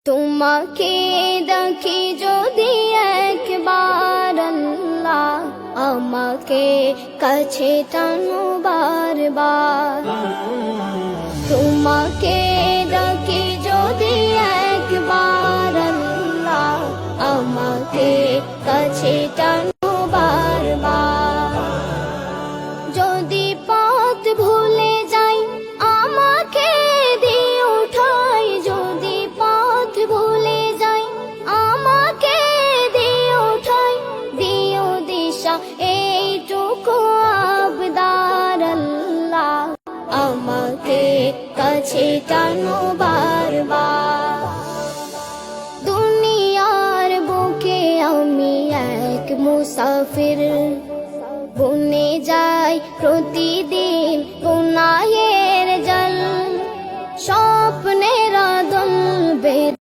তোমাকে দেখি যদি একবার আল্লাহ, আমাকে কাছে টানো বারবার। তোমাকে দেখি যদি একবার আল্লাহ, আমাকে কাছে টানো বারবার। যদি পথ ভুলে যাই আমাকে দিও ঠাই, যদি পথ ভুলে যাই আমাকে দিও ঠাই, দিও দিশা এইটুকু আবদার আল্লাহ, আমাকে কাছে টানো বারবার। দুনিয়ার বুকে আমি এক মুসাফির,